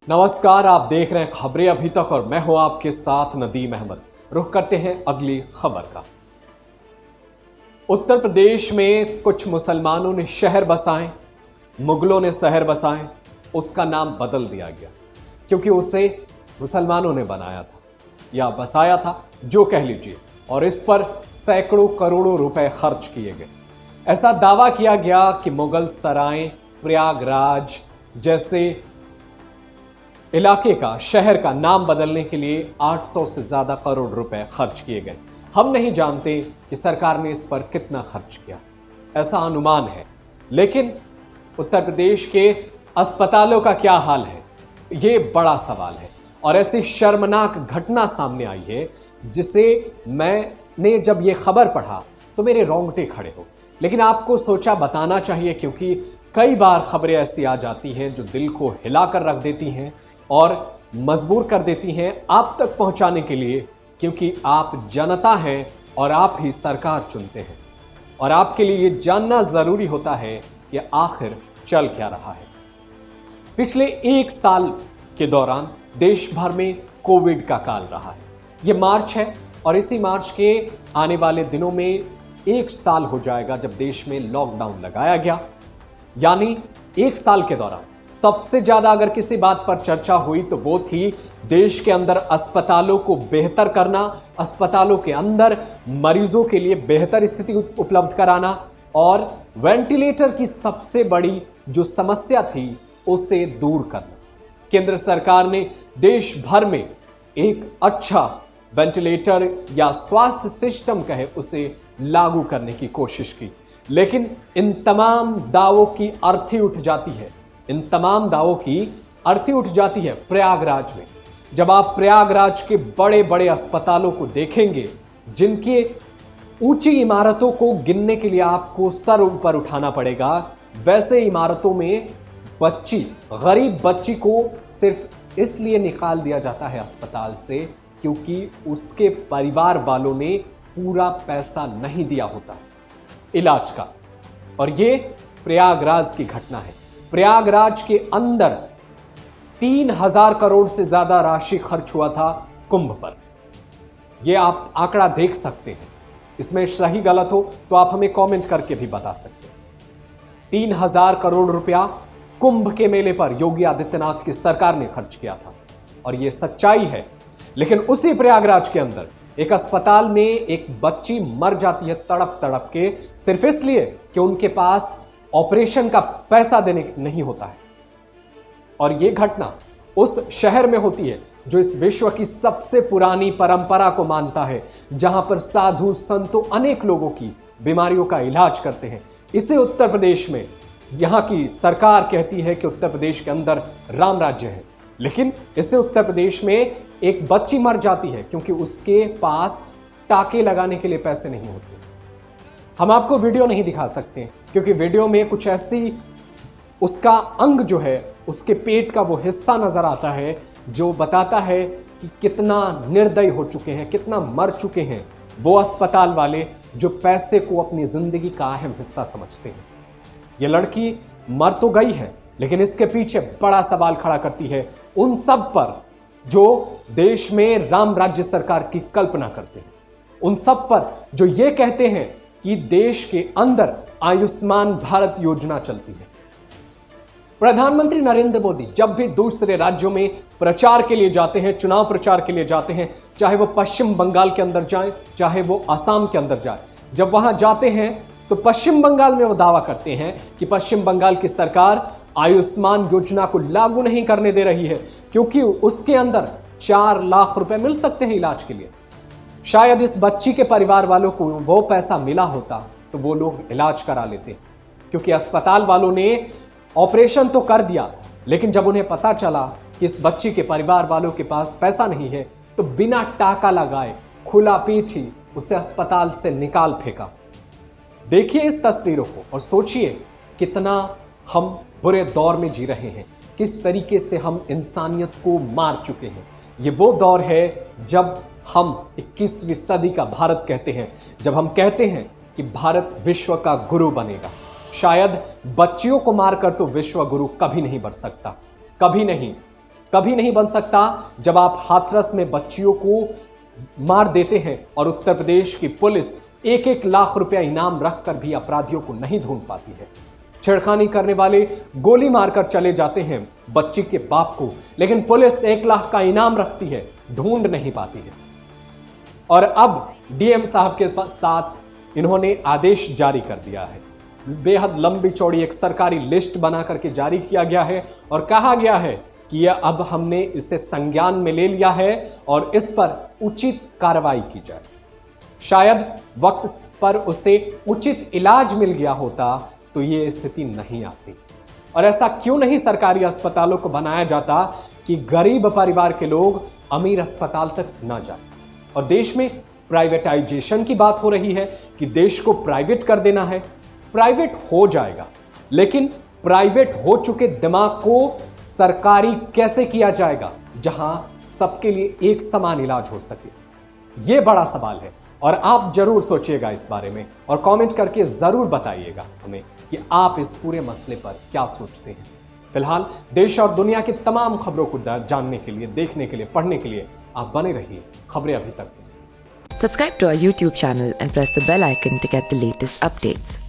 नमस्कार, आप देख रहे हैं खबरें अभी तक और मैं हूं आपके साथ नदीम अहमद। रुख करते हैं अगली खबर का। उत्तर प्रदेश में कुछ मुसलमानों ने शहर बसाए, मुगलों ने शहर बसाए, उसका नाम बदल दिया गया क्योंकि उसे मुसलमानों ने बनाया था या बसाया था, जो कह लीजिए, और इस पर सैकड़ों करोड़ों रुपए खर्च किए गए। ऐसा दावा किया गया कि मुगल सराय, प्रयागराज जैसे इलाके का, शहर का नाम बदलने के लिए 800 से ज्यादा करोड़ रुपए खर्च किए गए। हम नहीं जानते कि सरकार ने इस पर कितना खर्च किया, ऐसा अनुमान है। लेकिन उत्तर प्रदेश के अस्पतालों का क्या हाल है, ये बड़ा सवाल है। और ऐसी शर्मनाक घटना सामने आई है जिसे मैंने जब ये खबर पढ़ा तो मेरे रोंगटे खड़े हो। लेकिन आपको सोचा बताना चाहिए क्योंकि कई बार खबरें ऐसी आ जाती हैं जो दिल को हिलाकर रख देती हैं और मजबूर कर देती हैं आप तक पहुंचाने के लिए, क्योंकि आप जनता हैं और आप ही सरकार चुनते हैं और आपके लिए ये जानना जरूरी होता है कि आखिर चल क्या रहा है। पिछले एक साल के दौरान देश भर में कोविड का काल रहा है। ये मार्च है और इसी मार्च के आने वाले दिनों में एक साल हो जाएगा जब देश में लॉकडाउन लगाया गया। यानी एक साल के दौरान सबसे ज्यादा अगर किसी बात पर चर्चा हुई तो वो थी देश के अंदर अस्पतालों को बेहतर करना, अस्पतालों के अंदर मरीजों के लिए बेहतर स्थिति उपलब्ध कराना और वेंटिलेटर की सबसे बड़ी जो समस्या थी उसे दूर करना। केंद्र सरकार ने देश भर में एक अच्छा वेंटिलेटर या स्वास्थ्य सिस्टम कहे उसे लागू करने की कोशिश की। लेकिन इन तमाम दावों की अर्थी उठ जाती है, इन तमाम दावों की अर्थी उठ जाती है प्रयागराज में। जब आप प्रयागराज के बड़े बड़े अस्पतालों को देखेंगे, जिनके ऊंची इमारतों को गिनने के लिए आपको सर ऊपर उठाना पड़ेगा, वैसे इमारतों में बच्ची, गरीब बच्ची को सिर्फ इसलिए निकाल दिया जाता है अस्पताल से क्योंकि उसके परिवार वालों ने पूरा पैसा नहीं दिया होता है इलाज का। और ये प्रयागराज की घटना है। प्रयागराज के अंदर 3000 करोड़ से ज्यादा राशि खर्च हुआ था कुंभ पर। यह आप आंकड़ा देख सकते हैं। इसमें सही गलत हो तो आप हमें कमेंट करके भी बता सकते हैं। 3000 करोड़ रुपया कुंभ के मेले पर योगी आदित्यनाथ की सरकार ने खर्च किया था और यह सच्चाई है। लेकिन उसी प्रयागराज के अंदर एक अस्पताल में एक बच्ची मर जाती है तड़प तड़प के, सिर्फ इसलिए कि उनके पास ऑपरेशन का पैसा देने नहीं होता है। और यह घटना उस शहर में होती है जो इस विश्व की सबसे पुरानी परंपरा को मानता है, जहां पर साधु संतों अनेक लोगों की बीमारियों का इलाज करते हैं। इसे उत्तर प्रदेश में यहां की सरकार कहती है कि उत्तर प्रदेश के अंदर राम राज्य है, लेकिन इसे उत्तर प्रदेश में एक बच्ची मर जाती है क्योंकि उसके पास टाके लगाने के लिए पैसे नहीं होते। हम आपको वीडियो नहीं दिखा सकते क्योंकि वीडियो में कुछ ऐसी उसका अंग जो है, उसके पेट का वो हिस्सा नजर आता है जो बताता है कि कितना निर्दयी हो चुके हैं, कितना मर चुके हैं वो अस्पताल वाले जो पैसे को अपनी जिंदगी का अहम हिस्सा समझते हैं। ये लड़की मर तो गई है, लेकिन इसके पीछे बड़ा सवाल खड़ा करती है उन सब पर जो देश में राम राज्य सरकार की कल्पना करते हैं, उन सब पर जो ये कहते हैं कि देश के अंदर आयुष्मान भारत योजना चलती है। प्रधानमंत्री नरेंद्र मोदी जब भी दूसरे राज्यों में प्रचार के लिए जाते हैं, चुनाव प्रचार के लिए जाते हैं, चाहे वो पश्चिम बंगाल के अंदर जाएं, चाहे वो असम के अंदर जाए, जब वहां जाते हैं तो पश्चिम बंगाल में वो दावा करते हैं कि पश्चिम बंगाल की सरकार आयुष्मान योजना को लागू नहीं करने दे रही है क्योंकि उसके अंदर 4 लाख रुपए मिल सकते हैं इलाज के लिए। शायद इस बच्ची के परिवार वालों को वो पैसा मिला होता तो वो लोग इलाज करा लेते, क्योंकि अस्पताल वालों ने ऑपरेशन तो कर दिया, लेकिन जब उन्हें पता चला कि इस बच्ची के परिवार वालों के पास पैसा नहीं है तो बिना टाका लगाए खुला पीठ ही उसे अस्पताल से निकाल फेंका। देखिए इस तस्वीरों को और सोचिए कितना हम बुरे दौर में जी रहे हैं, किस तरीके से हम इंसानियत को मार चुके हैं। ये वो दौर है जब हम 21वीं सदी का भारत कहते हैं, जब हम कहते हैं कि भारत विश्व का गुरु बनेगा। शायद बच्चियों को मारकर तो विश्व गुरु कभी नहीं बन सकता, कभी नहीं। कभी नहीं बन सकता जब आप हाथरस में बच्चियों को मार देते हैं और उत्तर प्रदेश की पुलिस 1-1 लाख रुपया इनाम रखकर भी अपराधियों को नहीं ढूंढ पाती है। छेड़खानी करने वाले गोली मारकर चले जाते हैं बच्ची के बाप को, लेकिन पुलिस 1 लाख का इनाम रखती है, ढूंढ नहीं पाती है। और अब डीएम साहब के साथ इन्होंने आदेश जारी कर दिया है। बेहद लंबी चौड़ी एक सरकारी लिस्ट बना करके जारी किया गया है और कहा गया है कि यह अब हमने इसे संज्ञान में ले लिया है और इस पर उचित कार्रवाई की जाए। शायद वक्त पर उसे उचित इलाज मिल गया होता तो ये स्थिति नहीं आती। और ऐसा क्यों नहीं सरकारी अस्पतालों को बनाया जाता कि गरीब परिवार के लोग अमीर अस्पताल तक ना जाए। और देश में प्राइवेटाइजेशन की बात हो रही है कि देश को प्राइवेट कर देना है। प्राइवेट हो जाएगा, लेकिन प्राइवेट हो चुके दिमाग को सरकारी कैसे किया जाएगा जहां सबके लिए एक समान इलाज हो सके? यह बड़ा सवाल है और आप जरूर सोचिएगा इस बारे में और कमेंट करके जरूर बताइएगा हमें कि आप इस पूरे मसले पर क्या सोचते हैं। फिलहाल देश और दुनिया की तमाम खबरों को जानने के लिए, देखने के लिए, पढ़ने के लिए आप बने रहिए खबरें अभी तक में से। Subscribe to our YouTube channel and press the bell icon to get the latest updates.